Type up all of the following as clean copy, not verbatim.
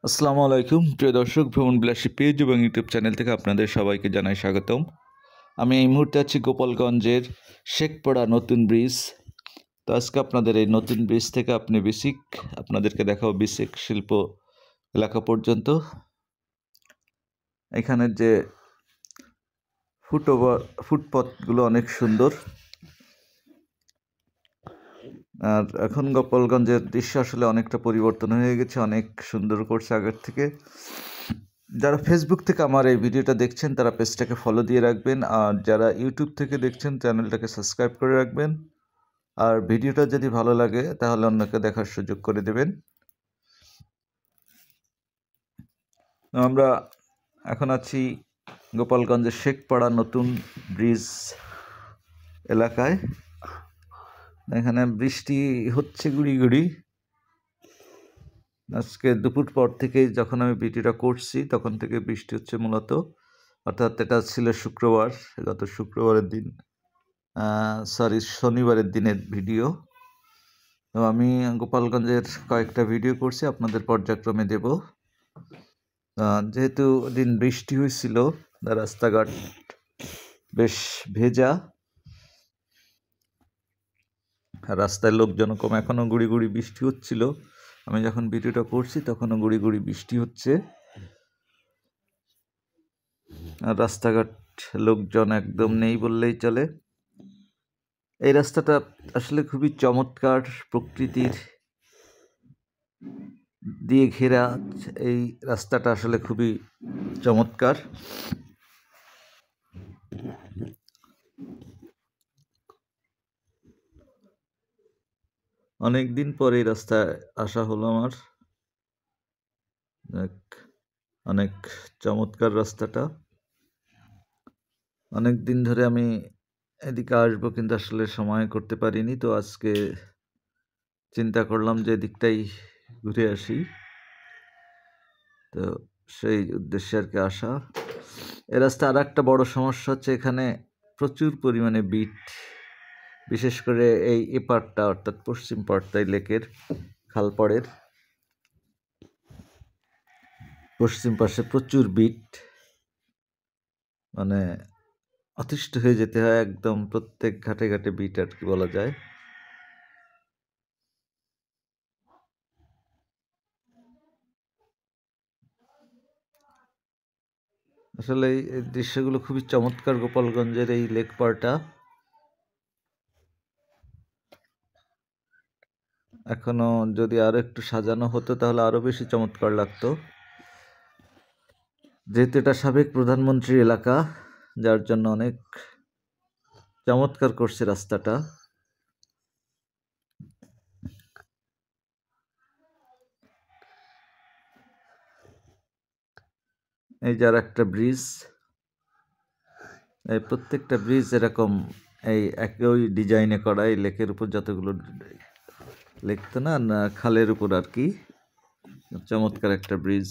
আসসালামু আলাইকুম প্রিয় দর্শক, ভ্রমণ বিলাসী পেজ এবং ইউটিউব চ্যানেল থেকে আপনাদের সবাইকে জানাই স্বাগতম। আমি এই মুহূর্তে আছি গোপালগঞ্জের শেখপাড়া নতুন ব্রিজ। তো আজকে আপনাদের এই নতুন ব্রিজ থেকে আপনাদেরকে দেখাবো বেসিক শিল্প এলাকা পর্যন্ত। এখানের যে ফুটপাথগুলো অনেক সুন্দর। আর এখন গোপালগঞ্জের দৃশ্য আসলে অনেকটা পরিবর্তন হয়ে গেছে, অনেক সুন্দর করছে আগের থেকে। যারা ফেসবুক থেকে আমার এই ভিডিওটা দেখছেন তারা পেজটাকে ফলো দিয়ে রাখবেন, আর যারা ইউটিউব থেকে দেখছেন চ্যানেলটাকে সাবস্ক্রাইব করে রাখবেন। আর ভিডিওটা যদি ভালো লাগে তাহলে অন্যকে দেখার সুযোগ করে দেবেন। আমরা এখন আছি গোপালগঞ্জের শেখপাড়া নতুন ব্রিজ এলাকায়। এখানে বৃষ্টি হচ্ছে গুড়ি গুড়ি। আজকে দুপুর পর থেকেই যখন আমি ভিডিওটা করছি তখন থেকে বৃষ্টি হচ্ছে মূলত, অর্থাৎ এটা ছিল শুক্রবার, গত শুক্রবারের দিন, শনিবারের দিনের ভিডিও। তো আমি গোপালগঞ্জের কয়েকটা ভিডিও করছি, আপনাদের পর্যায়ক্রমে দেব। যেহেতু দিন বৃষ্টি হয়েছিল, রাস্তাঘাট বেশ ভেজা, রাস্তায় লোকজন কম, এখনও গুড়ি গুড়ি বৃষ্টি হচ্ছিল। আমি যখন ভিডিওটা করছি তখনও গুড়ি গুড়ি বৃষ্টি হচ্ছে। আর রাস্তাঘাট লোকজন একদম নেই বললেই চলে। এই রাস্তাটা আসলে খুবই চমৎকার, প্রকৃতির দিয়ে ঘেরা। এই রাস্তাটা আসলে খুবই চমৎকার। অনেক দিন পরে এই রাস্তায় আসা হলো আমার। অনেক চমৎকার রাস্তাটা। অনেক দিন ধরে আমি এদিকে আসবো, কিন্তু আসলে সময় করতে পারিনি। তো আজকে চিন্তা করলাম যে এদিকটাই ঘুরে আসি, তো সেই উদ্দেশ্যে আর কি আসা। এ রাস্তা আর একটা বড় সমস্যা হচ্ছে, এখানে প্রচুর পরিমাণে বিট, বিশেষ করে এই এপারটা অর্থাৎ পশ্চিম পাড়টাই লেকের খালপাড়ের পশ্চিম পাশে প্রচুর বিট, মানে অতিষ্ঠ হয়ে যেতে হয় একদম। প্রত্যেক ঘাটে ঘাটে বিট আর কি বলা যায়। আসলে এই দৃশ্যগুলো খুবই চমৎকার গোপালগঞ্জের এই লেক পাড়টা। এখনো যদি আরো একটু সাজানো হতো তাহলে আরো বেশি চমৎকার লাগতো। যেহেতু এটা সাবেক প্রধানমন্ত্রীর এলাকা, যার জন্য অনেক চমৎকার করছে রাস্তাটা। এই যার একটা ব্রিজ, এই প্রত্যেকটা ব্রিজ এরকম এই একই ডিজাইনে করা। এই লেকের উপর যতগুলো লেক তো না, খালের উপর আর কি, চমৎকার একটা ব্রিজ।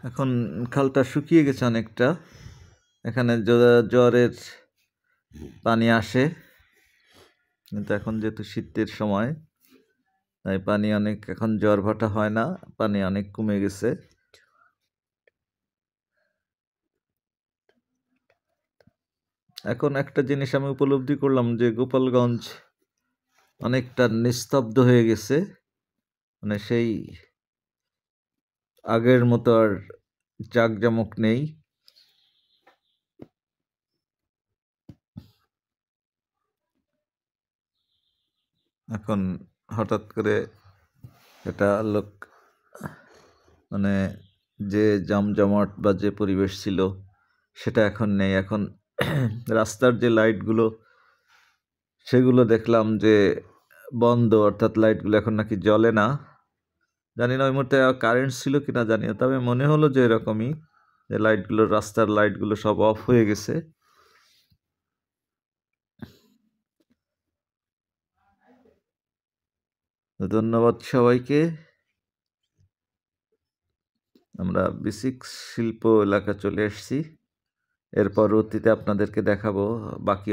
এখন খালটা শুকিয়ে গেছে অনেকটা। এখানে জ্বরের পানি আসে, কিন্তু এখন যেহেতু শীতের সময় তাই পানি অনেক, এখন জ্বর ভাটা হয় না, পানি অনেক কমে গেছে। এখন একটা জিনিস আমি উপলব্ধি করলাম যে গোপালগঞ্জ অনেকটা নিস্তব্ধ হয়ে গেছে, মানে সেই আগের মতো আর জাঁকজমক নেই। এখন হঠাৎ করে এটা লোক, মানে যে জমজমাট বা যে পরিবেশ ছিল সেটা এখন নেই। এখন রাস্তার যে লাইটগুলো সেগুলো দেখলাম যে বন্ধ, অর্থাৎ লাইটগুলো এখন নাকি জ্বলে না। জানি না ওই মুহূর্তে কারেন্ট ছিল কিনা জানি না, তবে মনে হলো যে এরকমই, যে লাইটগুলো, রাস্তার লাইটগুলো সব অফ হয়ে গেছে। ধন্যবাদ সবাইকে। আমরা বেসিক শিল্প এলাকা চলে এসেছি। এর পরবর্তীতে আপনাদেরকে দেখাবো বাকি